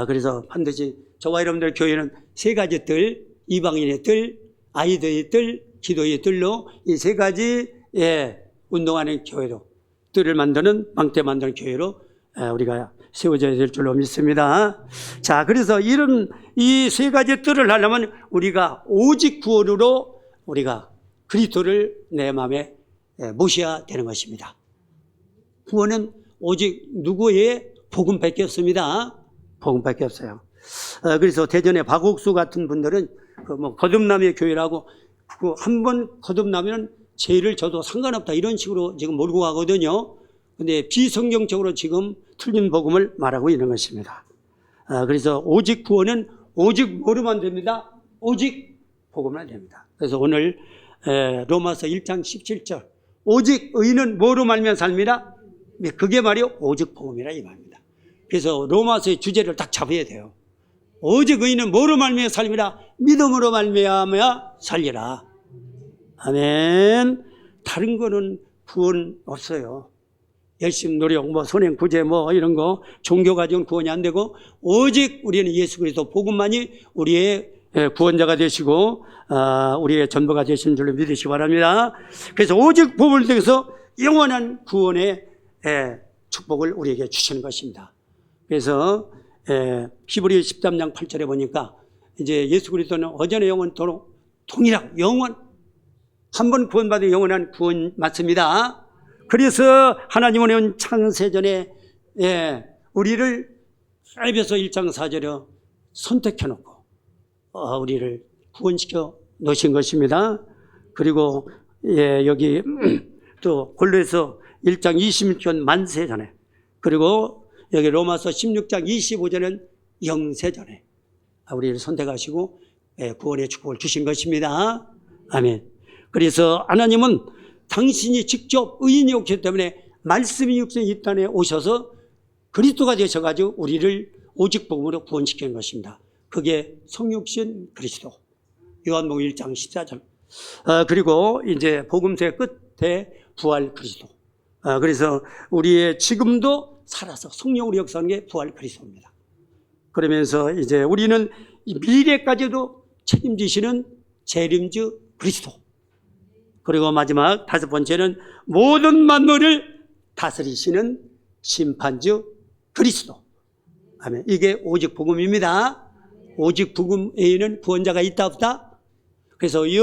그래서 반드시 저와 여러분들 교회는 세 가지 뜰, 이방인의 뜰, 아이들의 뜰, 기도의 뜰로 이 세 가지 운동하는 교회로, 뜰을 만드는, 방태 만드는 교회로 우리가 세워져야 될 줄로 믿습니다. 자, 그래서 이 세 가지 뜰을 하려면 우리가 오직 구원으로 우리가 그리스도를 내 마음에 모셔야 되는 것입니다. 구원은 오직 누구의 복음밖에 없습니다. 복음밖에 없어요. 그래서 대전의 박옥수 같은 분들은 거듭남의 교회라고 한 번 거듭나면 죄를 져도 상관없다 이런 식으로 지금 몰고 가거든요. 근데 비성경적으로 지금 틀린 복음을 말하고 있는 것입니다. 그래서 오직 구원은 오직 뭐로만 됩니다. 오직 복음만 됩니다. 그래서 오늘 로마서 1장 17절 오직 의인은 뭐로 말미암아 삽니다. 그게 말이요 오직 복음이라 이 말입니다. 그래서 로마서의 주제를 딱 잡아야 돼요. 오직 의인은 뭐로 말미암아 살리라. 믿음으로 말미암아 살리라. 아멘. 다른 거는 구원 없어요. 열심 노력, 선행 구제 이런 거 종교 가지고는 구원이 안 되고 오직 우리는 예수 그리스도 복음만이 우리의 구원자가 되시고 우리의 전부가 되시는 줄로 믿으시기 바랍니다. 그래서 오직 복음을 통해서 영원한 구원의 축복을 우리에게 주시는 것입니다. 그래서 히브리 13장 8절에 보니까 이제 예수 그리스도는 어전의 영원토록 동일하고 영원 한 번 구원받은 영원한 구원 맞습니다. 그래서 하나님은 온 창세전에 우리를 에베소 1장 4절에 선택해 놓고 우리를 구원시켜 놓으신 것입니다. 그리고 여기 또 골로새서 1장 26절 만세 전에, 그리고 여기 로마서 16장 25절은 영세 전에 우리를 선택하시고 구원의 축복을 주신 것입니다. 아멘. 그래서 하나님은 당신이 직접 의인이 오셨기 때문에 말씀이 육신이 이 땅에 오셔서 그리스도가 되셔가지고 우리를 오직 복음으로 구원시키는 것입니다. 그게 성육신 그리스도. 요한복음 1장 14절. 그리고 이제 복음서의 끝에 부활 그리스도. 그래서 우리의 지금도 살아서 성령으로 역사하는 게 부활 그리스도입니다. 그러면서 이제 우리는 미래까지도 책임지시는 재림주 그리스도. 그리고 마지막 다섯 번째는 모든 만물을 다스리시는 심판주 그리스도. 아멘. 이게 오직 복음입니다. 오직 복음 외에는 구원자가 있다 없다? 그래서 이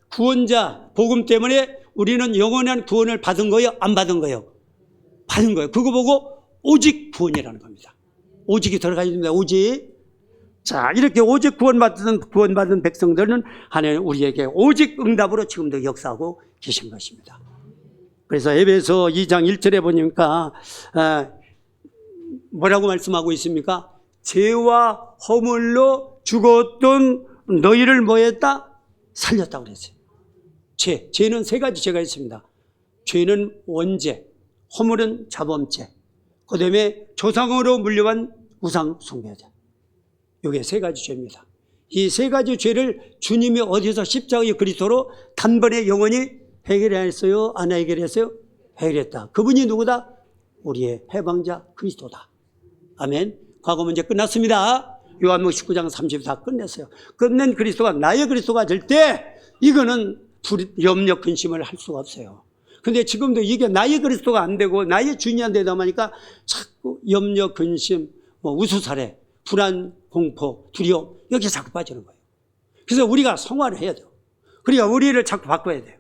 구원자 복음 때문에 우리는 영원한 구원을 받은 거예요? 안 받은 거예요? 받은 거예요. 그거 보고 오직 구원이라는 겁니다. 오직이 들어가 있습니다. 오직. 자, 이렇게 오직 구원받은 백성들은 하나님 우리에게 오직 응답으로 지금도 역사하고 계신 것입니다. 그래서 에베소 2장 1절에 보니까 뭐라고 말씀하고 있습니까? 죄와 허물로 죽었던 너희를 뭐했다? 살렸다고 그랬어요. 죄는 세 가지 죄가 있습니다. 죄는 원죄, 허물은 자범죄, 그 다음에 조상으로 물려간 우상 숭배자. 이게 세 가지 죄입니다. 이 세 가지 죄를 주님이 어디서 십자가의 그리스도로 단번에 영원히 해결했어요? 안 해결했어요? 해결했다. 그분이 누구다? 우리의 해방자 그리스도다. 아멘. 과거 문제 끝났습니다. 요한복음 19장 30다 끝냈어요. 끝낸 그리스도가 나의 그리스도가 될 때 이거는 염려 근심을 할 수가 없어요. 근데 지금도 이게 나의 그리스도가 안 되고 나의 주인이 안 되다 보니까 자꾸 염려 근심, 우수사례, 불안, 공포, 두려움 여기 자꾸 빠지는 거예요. 그래서 우리가 성화를 해야 돼요. 그러니까 우리를 자꾸 바꿔야 돼요.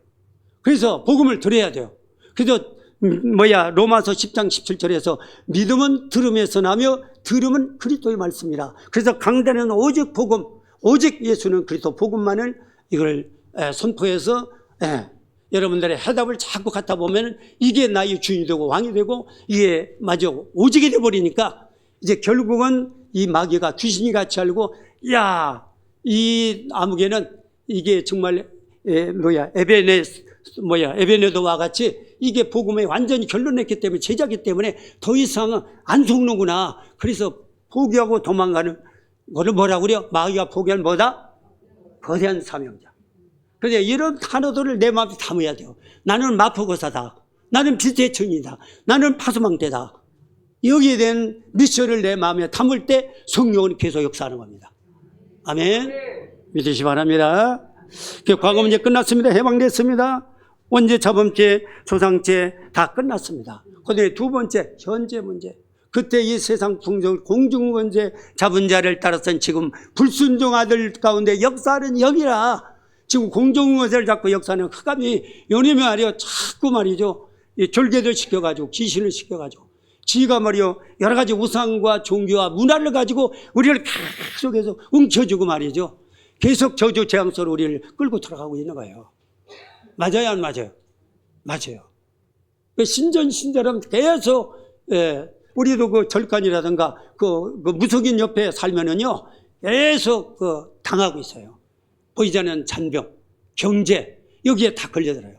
그래서 복음을 들어야 돼요. 그래서 로마서 10장 17절에서 믿음은 들음에서 나며 들음은 그리스도의 말씀이라. 그래서 강단은 오직 복음, 오직 예수는 그리스도 복음만을 이걸 선포해서 여러분들의 해답을 자꾸 갖다 보면 이게 나의 주인이 되고 왕이 되고 이게 마저 오직이 돼버리니까 이제 결국은 이 마귀가 귀신이 같이 알고 야, 이 아무개는 이게 정말 에베네도와 같이 이게 복음에 완전히 결론냈기 때문에 제자기 때문에 더 이상은 안 속는구나. 그래서 포기하고 도망가는 거를 뭐라고 그래요? 마귀가 포기한 뭐다? 거대한 사명자. 그런데 이런 단어들을 내 마음에 담아야 돼요. 나는 마포거사다. 나는 빛의 청이다. 나는 파수망대다. 여기에 대한 미션을 내 마음에 담을 때 성령은 계속 역사하는 겁니다. 아멘. 믿으시 바랍니다. 과거 문제 끝났습니다. 해방됐습니다. 원죄, 자범죄, 조상죄 다 끝났습니다. 그런데 두 번째 현재 문제. 그때 이 세상 풍정 공중권세 잡은 자를 따라서는 지금 불순종 아들 가운데 역사는 여기라. 지금 공중권세를 잡고 역사는 흑암이 요놈이 말이요 자꾸 말이죠. 졸개들 시켜가지고 귀신을 시켜가지고 지가 말이요 여러 가지 우상과 종교와 문화를 가지고 우리를 계속해서 움켜쥐고 말이죠. 계속 저주 재앙소로 우리를 끌고 들어가고 있는 거예요. 맞아요, 안 맞아요? 맞아요. 신전신대로 계속, 우리도 그 절간이라든가 그 무속인 옆에 살면은요, 계속 당하고 있어요. 보이지 않는 잔병, 경제, 여기에 다 걸려들어요.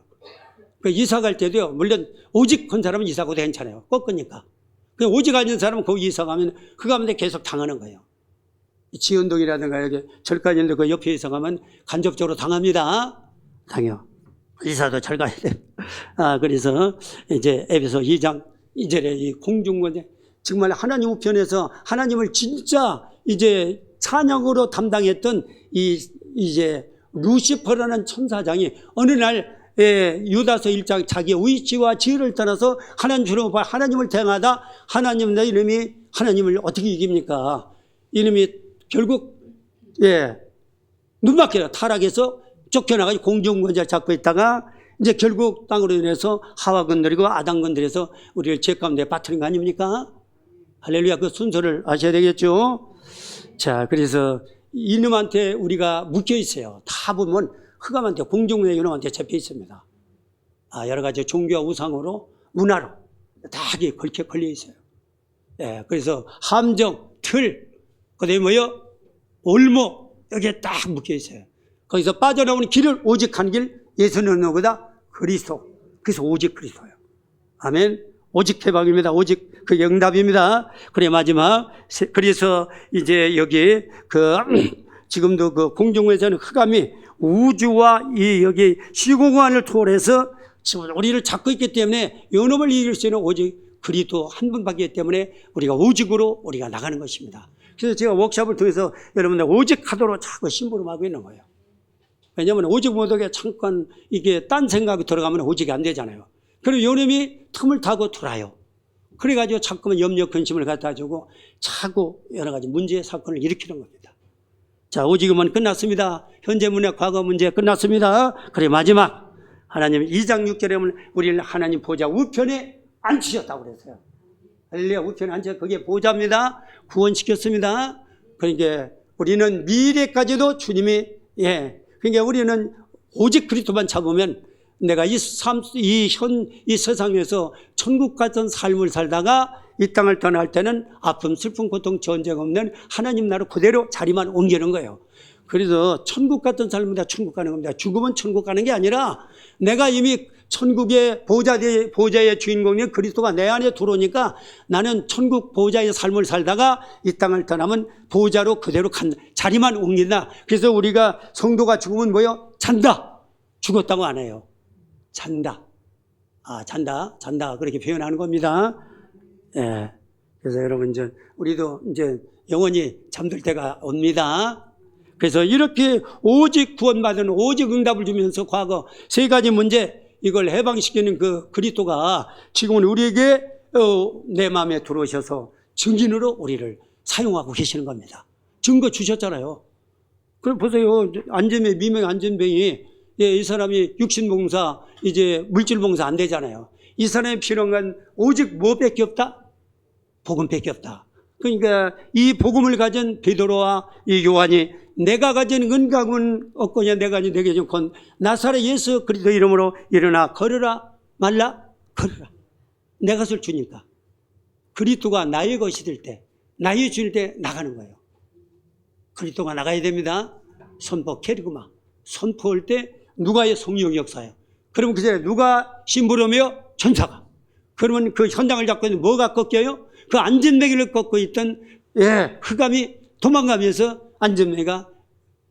이사 갈 때도요, 물론 오직 건 사람은 이사 가도 괜찮아요. 꺾으니까. 오직 아닌 사람은 거기 이사 가면 그 가운데 계속 당하는 거예요. 지연동이라든가 여기 절간인데 그 옆에 이사 가면 간접적으로 당합니다. 당해요. 이사도 잘 가야 돼. 그래서 이제 에베소 2장 2절에 이 공중권세 정말 하나님 우편에서 하나님을 진짜 이제 찬양으로 담당했던 이제 루시퍼라는 천사장이 어느 날 유다서 1장 자기의 의지와 지혜를 떠나서 하나님을 대항하다 하나님 내 이름이 하나님을 어떻게 이깁니까? 이놈이 결국 눈밖에 타락해서 쫓겨나가지고 공중권세를 잡고 있다가 이제 결국 땅으로 인해서 하와 건드리고 아담 건드려서 우리를 죄 가운데 빠뜨린 거 아닙니까? 할렐루야. 그 순서를 아셔야 되겠죠. 자, 그래서 이놈한테 우리가 묶여 있어요. 다 보면 흑암한테 공중권세 이놈한테 잡혀 있습니다. 여러 가지 종교와 우상으로 문화로 다 이게 걸려 있어요. 그래서 함정, 틀, 그다음에 뭐요? 올목 여기에 딱 묶여 있어요. 거기서 빠져나오는 길을 오직 한 길, 예수는 누구다? 그리스도. 그래서 오직 그리스도예요. 아멘. 오직 해방입니다. 오직 그 응답입니다. 그래 마지막 그래서 이제 여기 지금도 그 공중에서는 흑암이 우주와 여기 시공간을 초월해서 지금 우리를 잡고 있기 때문에 요놈을 이길 수 있는 오직 그리스도 한 분밖에 있기 때문에 우리가 오직으로 우리가 나가는 것입니다. 그래서 제가 워크숍을 통해서 여러분들 오직하도록 자꾸 심부름하고 있는 거예요. 왜냐하면 오직 못하게 잠깐 이게 딴 생각이 들어가면 오직이 안 되잖아요. 그리고 요놈이 틈을 타고 들어와요. 그래가지고 자꾸만 염려 근심을 갖다 주고 자꾸 여러 가지 문제 사건을 일으키는 겁니다. 자, 오직은 끝났습니다. 현재 문제, 과거 문제 끝났습니다. 그래 마지막 하나님 2장 6절에 보면 우리를 하나님 보좌 우편에 앉히셨다고 그랬어요. 할렐루야. 우편에 앉혀 그게 보좌입니다. 구원시켰습니다. 그러니까 우리는 미래까지도 주님이 그러니까 우리는 오직 그리스도만 잡으면 내가 이 세상에서 천국 같은 삶을 살다가 이 땅을 떠날 때는 아픔, 슬픔, 고통, 전쟁 없는 하나님 나라 그대로 자리만 옮기는 거예요. 그래서 천국 같은 삶이다 천국 가는 겁니다. 죽으면 천국 가는 게 아니라 내가 이미 천국의 보좌의 주인공인 그리스도가 내 안에 들어오니까 나는 천국 보좌의 삶을 살다가 이 땅을 떠나면 보좌로 그대로 자리만 옮긴다. 그래서 우리가 성도가 죽으면 뭐요? 잔다. 죽었다고 안 해요. 잔다. 잔다. 그렇게 표현하는 겁니다. 그래서 여러분, 우리도 영원히 잠들 때가 옵니다. 그래서 이렇게 오직 구원받은 오직 응답을 주면서 과거 세 가지 문제, 이걸 해방시키는 그 그리스도가 지금은 우리에게 내 마음에 들어오셔서 증인으로 우리를 사용하고 계시는 겁니다. 증거 주셨잖아요. 그럼 보세요. 미명 안전병이 이 사람이 육신봉사, 이제 물질봉사 안 되잖아요. 이 사람이 필요한 건 오직 뭐밖에 없다? 복음밖에 없다. 그러니까 이 복음을 가진 베드로와 이 요한이 내가 가진 은강은 없거냐 내가 가진 내게 준 나사렛 예수 그리스도 이름으로 일어나 걸으라 말라 걸으라. 내 것을 주니까 그리스도가 나의 것이 될 때 나의 주일 때 나가는 거예요. 그리스도가 나가야 됩니다. 선포 캐리그마. 선포할 때 누가의 성령 역사예요. 그러면 그 전에 누가 심부름이요? 천사가. 그러면 그 현장을 잡고 있는 뭐가 꺾여요? 그 안전매개를 꺾고 있던 흑암이 도망가면서 안전매가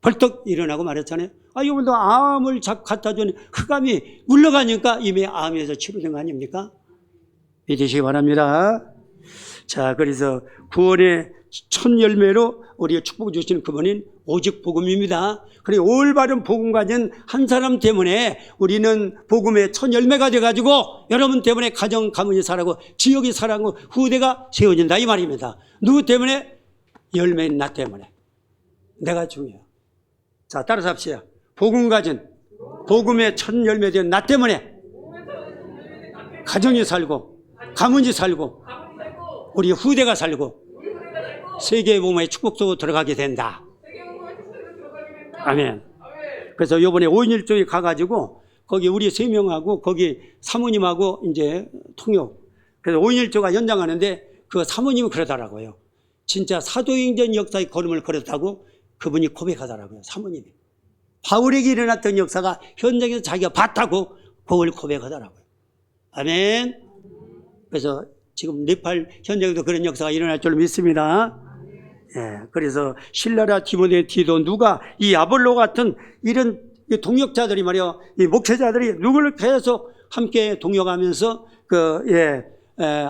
벌떡 일어나고 말했잖아요. 이분도 암을 갖다 주니 흑암이 물러가니까 이미 암에서 치료된 거 아닙니까? 믿으시기 바랍니다. 자, 그래서 구원의 첫 열매로 우리가 축복 주시는 그분은 오직 복음입니다. 그리고 올바른 복음 가진 한 사람 때문에 우리는 복음의 첫 열매가 돼가지고 여러분 때문에 가정, 가문이 살아고 지역이 살아고 후대가 세워진다 이 말입니다. 누구 때문에? 열매인 나 때문에. 내가 중요해요. 자, 따라서 합시다. 복음 가진 복음의 첫 열매 된 나 때문에 가정이 살고 가문이 살고 우리 후대가 살고 세계의 복음의 축복 속으로 들어가게 된다. 아멘. 그래서 이번에 5.1조에 가가지고 거기 우리 3명하고 거기 사모님하고 이제 통역. 그래서 5.1조가 연장하는데 그 사모님은 그러더라고요. 진짜 사도행전 역사의 걸음을 걸었다고 그분이 고백하더라고요. 사모님이. 바울에게 일어났던 역사가 현장에서 자기가 봤다고 그걸 고백하더라고요. 아멘. 그래서 지금 네팔 현장에도 그런 역사가 일어날 줄 믿습니다. 그래서 신라라 디모데 티도 누가 이 아볼로 같은 이런 동역자들이 말이요, 이 목회자들이 누구를 계속 함께 동역하면서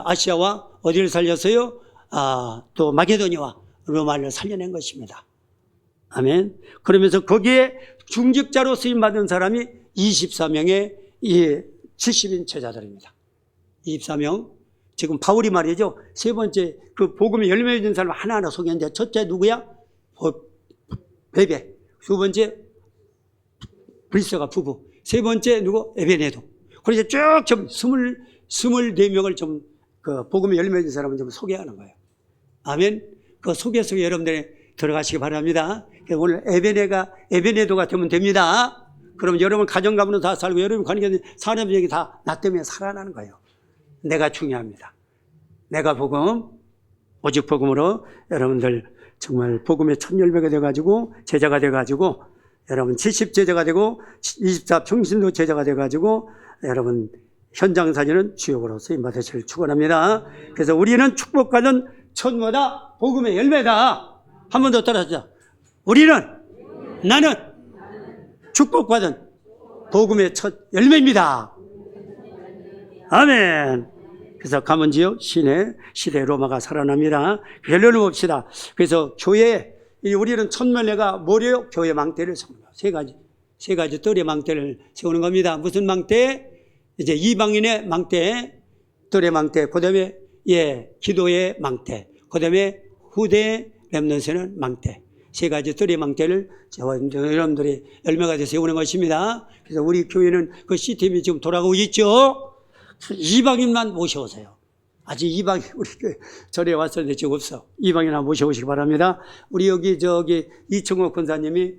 아시아와 어디를 살렸어요? 또 마게도니아와 로마를 살려낸 것입니다. 아멘. 그러면서 거기에 중직자로 쓰임받은 사람이 24명의 이 70인 제자들입니다. 24명. 지금 바울이 말이죠. 세 번째 그 복음에 열매 준 사람 하나하나 소개했는데 첫째 누구야? 베베. 두 번째 브리스가 부부. 세 번째 누구? 에베네도. 그래서 쭉 좀 24명을 좀 그 복음에 열매 준 사람은 좀 소개하는 거예요. 아멘. 그 소개 속에 여러분들이 들어가시기 바랍니다. 오늘 에베네도가 되면 됩니다. 그럼 여러분 가정 가문으로 다 살고 여러분 관계 사람들이 다 나 때문에 살아나는 거예요. 내가 중요합니다. 내가 복음, 오직 복음으로 여러분들 정말 복음의 첫 열매가 돼가지고 제자가 돼가지고 여러분 70제자가 되고 24 평신도 제자가 돼가지고 여러분 현장 사진은 주역으로 쓰임받으시길 축원합니다. 그래서 우리는 축복받은 첫모다 복음의 열매다. 한 번 더 따라하자. 나는 축복받은 복음의 첫 열매입니다. 아멘. 그래서 가문지역 시대 로마가 살아납니다. 결론을 봅시다. 그래서 교회, 우리는 첫 열매가 뭐래요? 교회 망대를 세우는 거예요. 세 가지 뜰의 망대를 세우는 겁니다. 무슨 망대? 이제 이방인의 망대, 뜰의 망대, 그 다음에 기도의 망대, 그 다음에 후대 렘넌트는 망대. 세 가지 뜰의 망대를 여러분들이 열매가 돼서 세우는 것입니다. 그래서 우리 교회는 그 시스템이 지금 돌아가고 있죠. 이방인만 모셔오세요. 아직 이방인 우리 교회 절에 왔었는데 지금 없어. 이방인 한번 모셔오시기 바랍니다. 우리 여기 이청호 권사님이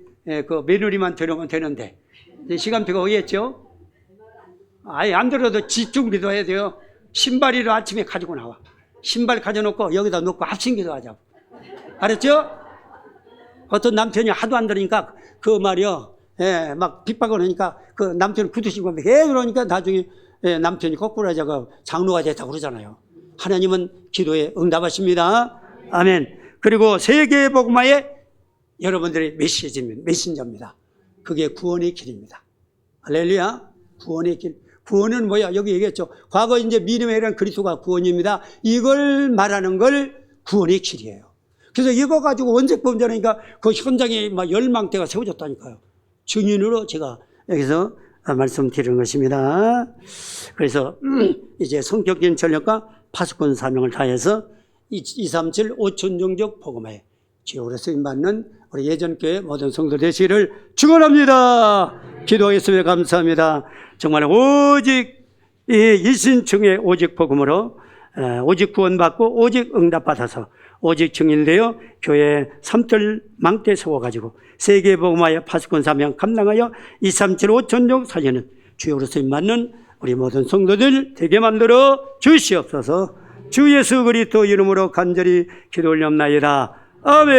그 며느리만 데려오면 되는데 시간표가 오겠죠? 아예 안 들어도 집 준비도 해야 돼요. 신발이를 아침에 가지고 나와. 신발 가져놓고 여기다 놓고 합심기도 하자고. 알았죠? 어떤 남편이 하도 안 들으니까 그 말이요. 막 핍박을 하니까 그 남편이 구두 신고 해 그러니까 나중에 남편이 거꾸로 하자고 장로가 됐다고 그러잖아요. 하나님은 기도에 응답하십니다. 아멘. 그리고 세계 복음화의 여러분들의 메신저입니다. 그게 구원의 길입니다. 할렐루야. 구원의 길. 구원은 뭐야? 여기 얘기했죠. 과거 이제 믿음에 대한 그리스도가 구원입니다. 이걸 말하는 걸 구원의 길이에요. 그래서 이거 가지고 원색 범죄니까 그 현장에 막 열망대가 세워졌다니까요. 증인으로 제가 여기서 말씀드리는 것입니다. 그래서 이제 성격적인 전력과 파수꾼 사명을 다해서 237 5천종족 복음화에 지역으로 쓰임받는 우리 예전교회 모든 성도 되시기를 축원합니다. 기도하겠습니다. 감사합니다. 정말 오직 이 일신층의 오직 복음으로 오직 구원받고 오직 응답받아서 오직 증인되어 교회 삼뜰 망대 세워가지고 세계 복음화의 파수꾼 사명 감당하여 237 5천종 살리는 주역으로 쓰임받는 우리 모든 성도들 되게 만들어 주시옵소서. 주 예수 그리스도 이름으로 간절히 기도 올렸나이다. 아멘.